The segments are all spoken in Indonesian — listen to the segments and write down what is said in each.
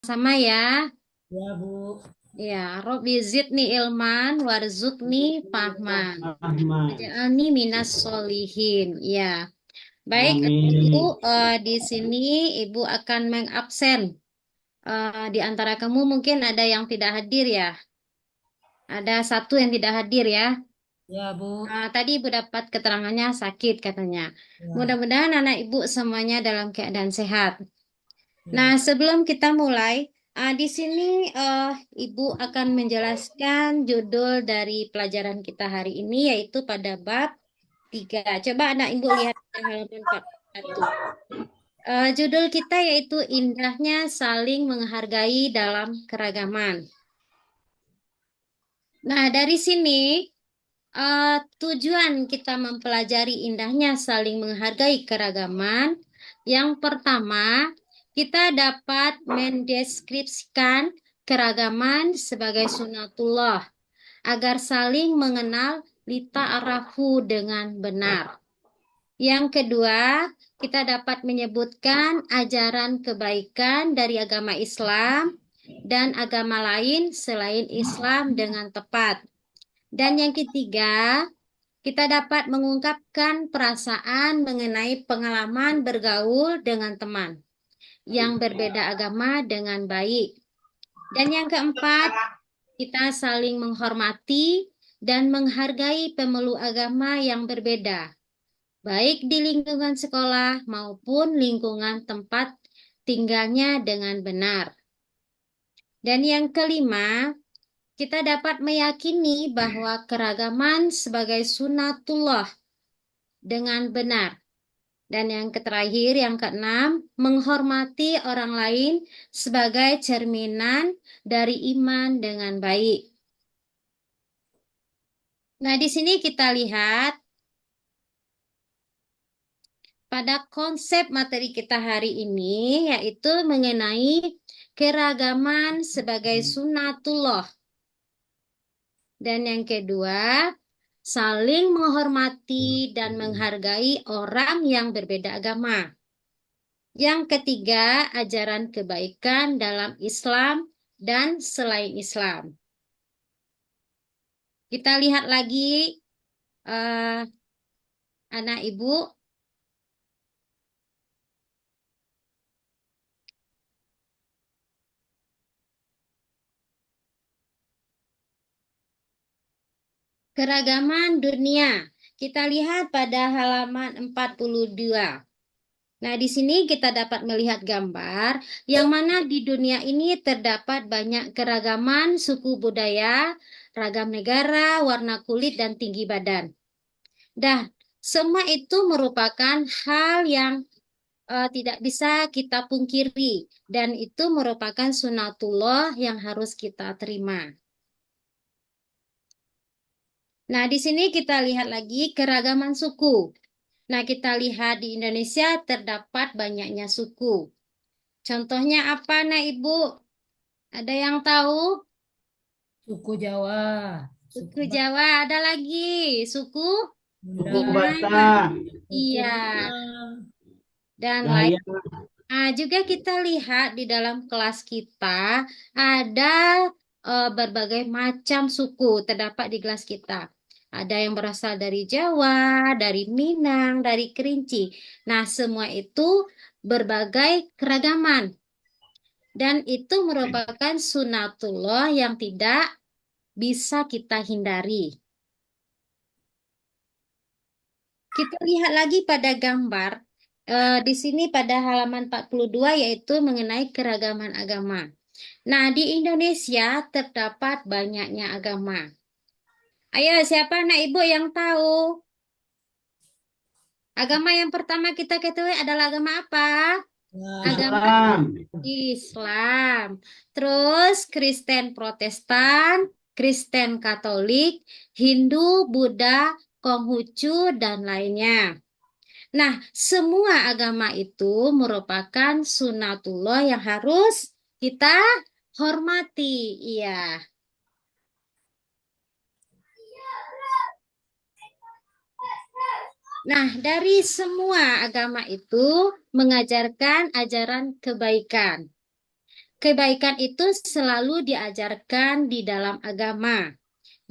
Sama ya. Ya, Bu. Ya, Robi zidni ilman warzukni fahman. Ahmad. Waj'alni minas solihin. Ya. Baik, Ibu, Amin. di sini Ibu akan mengabsen. Di antara kamu mungkin ada yang tidak hadir ya. Ada satu yang tidak hadir ya. Ya, Bu. Tadi Ibu dapat keterangannya sakit katanya. Ya, Mudah-mudahan anak Ibu semuanya dalam keadaan sehat. Nah, ya. sebelum kita mulai, di sini Ibu akan menjelaskan judul dari pelajaran kita hari ini, yaitu pada bab 3. Coba anak Ibu lihat di halaman 41. Judul kita yaitu indahnya saling menghargai dalam keragaman. Nah, dari sini tujuan kita mempelajari indahnya saling menghargai keragaman. Yang pertama, kita dapat mendeskripsikan keragaman sebagai sunatullah agar saling mengenal lita'arafu dengan benar. Yang kedua, kita dapat menyebutkan ajaran kebaikan dari agama Islam dan agama lain selain Islam dengan tepat. Dan yang ketiga, kita dapat mengungkapkan perasaan mengenai pengalaman bergaul dengan teman yang berbeda agama dengan baik. Dan yang keempat, kita saling menghormati dan menghargai pemeluk agama yang berbeda, baik di lingkungan sekolah maupun lingkungan tempat tinggalnya dengan benar. Dan yang kelima, kita dapat meyakini bahwa keragaman sebagai sunatullah dengan benar. Dan yang terakhir, yang keenam, menghormati orang lain sebagai cerminan dari iman dengan baik. Nah, di sini kita lihat pada konsep materi kita hari ini, yaitu mengenai keragaman sebagai sunatullah. Dan yang kedua, saling menghormati dan menghargai orang yang berbeda agama. Yang ketiga, ajaran kebaikan dalam Islam dan selain Islam. Kita lihat lagi eh, anak ibu, keragaman dunia. Kita lihat pada halaman 42. Nah, di sini kita dapat melihat gambar yang mana di dunia ini terdapat banyak keragaman suku budaya, ragam negara, warna kulit, dan tinggi badan. Dah, semua itu merupakan hal yang tidak bisa kita pungkiri dan itu merupakan sunatullah yang harus kita terima. Nah, di sini kita lihat lagi keragaman suku. Nah, kita lihat di Indonesia terdapat banyaknya suku. Contohnya apa, nah Ibu? Ada yang tahu? Suku Jawa, suku Suku Jawa, ada lagi. Suku Banda, Suku Minang. Batak, suku Iya, Minang, dan lain. Dayak, Juga kita lihat di dalam kelas kita ada berbagai macam suku terdapat di kelas kita. Ada yang berasal dari Jawa, dari Minang, dari Kerinci. Nah, semua itu berbagai keragaman. Dan itu merupakan sunatullah yang tidak bisa kita hindari. Kita lihat lagi pada gambar di sini pada halaman 42 yaitu mengenai keragaman agama. Nah, di Indonesia terdapat banyaknya agama. Ayo, siapa anak ibu yang tahu? Agama yang pertama kita ketahui adalah agama apa? ya, Agama Islam, Islam. Terus Kristen Protestan, Kristen Katolik, Hindu, Buddha, Konghucu, dan lainnya. Nah, semua agama itu merupakan sunatullah yang harus kita hormati. Iya. Nah, dari semua agama itu mengajarkan ajaran kebaikan. kebaikan itu selalu diajarkan di dalam agama.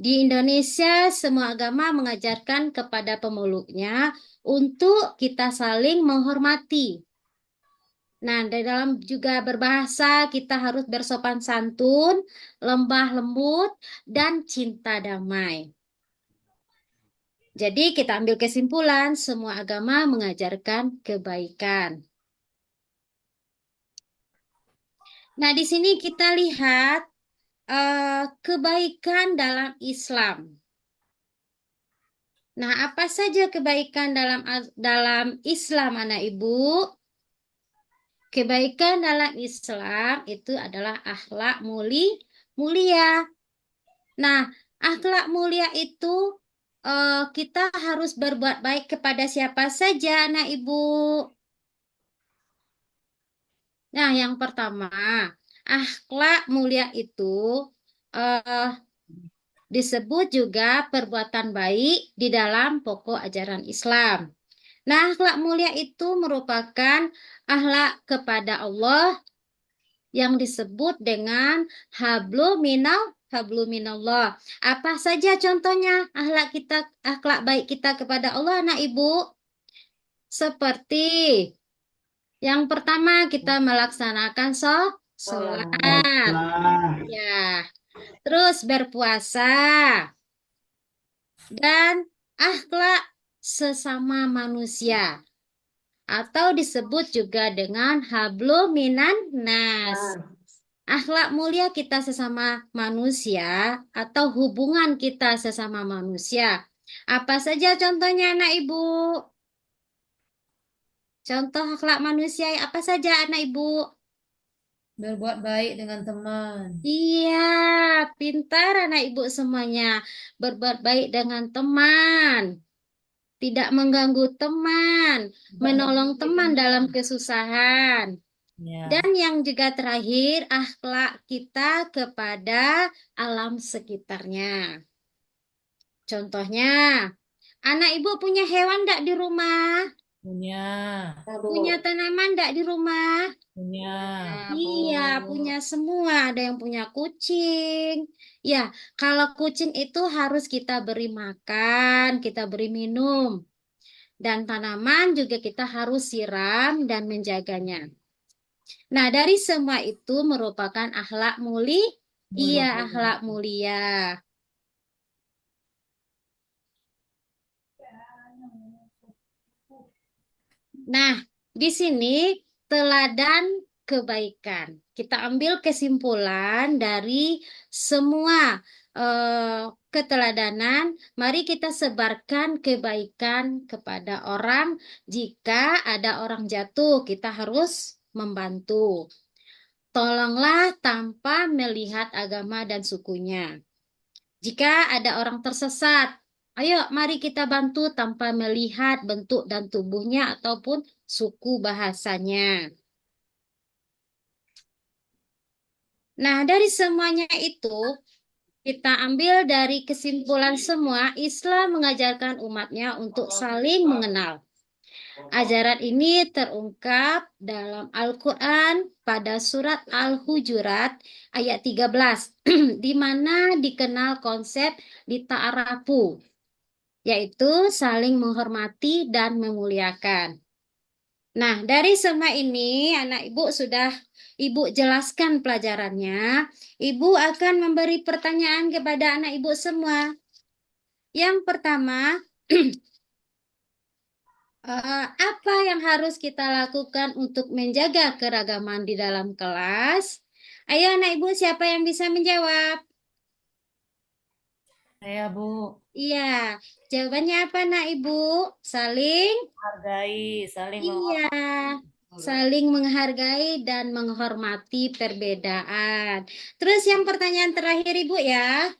Di Indonesia, semua agama mengajarkan kepada pemeluknya untuk kita saling menghormati. Nah, di dalam juga berbahasa, kita harus bersopan santun, lembah lembut, dan cinta damai. Jadi, kita ambil kesimpulan, semua agama mengajarkan kebaikan. Nah, di sini kita lihat kebaikan dalam Islam. Nah, apa saja kebaikan dalam Islam, anak ibu? Kebaikan dalam Islam itu adalah akhlak mulia. Nah, akhlak mulia itu kita harus berbuat baik kepada siapa saja, anak ibu. Nah, yang pertama, akhlak mulia itu eh, disebut juga perbuatan baik di dalam pokok ajaran Islam. Nah, akhlak mulia itu merupakan akhlak kepada Allah yang disebut dengan hablu minallah. Apa saja contohnya akhlak baik kita kepada Allah, anak ibu? Seperti yang pertama kita melaksanakan sholat, ya, terus berpuasa dan akhlak sesama manusia atau disebut juga dengan hablu minan nas. Akhlak mulia kita sesama manusia atau hubungan kita sesama manusia. Apa saja contohnya anak ibu? Contoh akhlak manusia apa saja anak ibu? Berbuat baik dengan teman. Iya, pintar anak ibu semuanya. Berbuat baik dengan teman, tidak mengganggu teman, Tidak menolong memiliki teman dalam teman. kesusahan. Dan Ya. yang juga terakhir, akhlak kita kepada alam sekitarnya. Contohnya, anak ibu punya hewan enggak di rumah? Punya. Punya tanaman enggak di rumah? Punya. Iya, punya semua. Ada yang punya kucing. Ya, kalau kucing itu harus kita beri makan, kita beri minum. Dan tanaman juga kita harus siram dan menjaganya. Nah, dari semua itu merupakan iya, Mulia. akhlak mulia. Nah, di sini teladan kebaikan. Kita ambil kesimpulan dari semua keteladanan. Mari kita sebarkan kebaikan kepada orang. Jika ada orang jatuh, kita harus membantu. Tolonglah tanpa melihat agama dan sukunya. Jika ada orang tersesat, ayo mari kita bantu tanpa melihat bentuk dan tubuhnya ataupun suku bahasanya. Nah, dari semuanya itu, kita ambil dari kesimpulan semua, Islam mengajarkan umatnya untuk saling mengenal. Ajaran ini terungkap dalam Al-Quran pada surat Al-Hujurat ayat 13, di mana dikenal konsep dita'arafu, yaitu saling menghormati dan memuliakan. Nah, dari semua ini, anak ibu sudah ibu jelaskan pelajarannya. Ibu akan memberi pertanyaan kepada anak ibu semua. Yang pertama, apa yang harus kita lakukan untuk menjaga keragaman di dalam kelas? Ayo anak ibu, siapa yang bisa menjawab? Saya, Bu. Iya, jawabannya apa anak ibu? Saling? Hargai, saling Iya, menghormati. saling menghargai dan menghormati perbedaan. Terus yang pertanyaan terakhir ibu ya,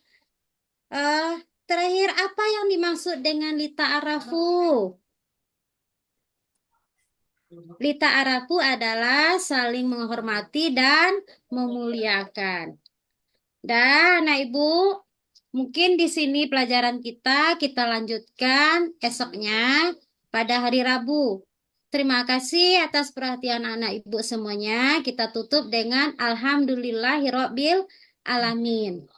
eh terakhir apa yang dimaksud dengan lita arafu? Lita arafu adalah saling menghormati dan memuliakan. Dan, nah Ibu, mungkin di sini pelajaran kita lanjutkan esoknya pada hari Rabu. Terima kasih atas perhatian anak ibu semuanya. Kita tutup dengan Alhamdulillahirobbil alamin.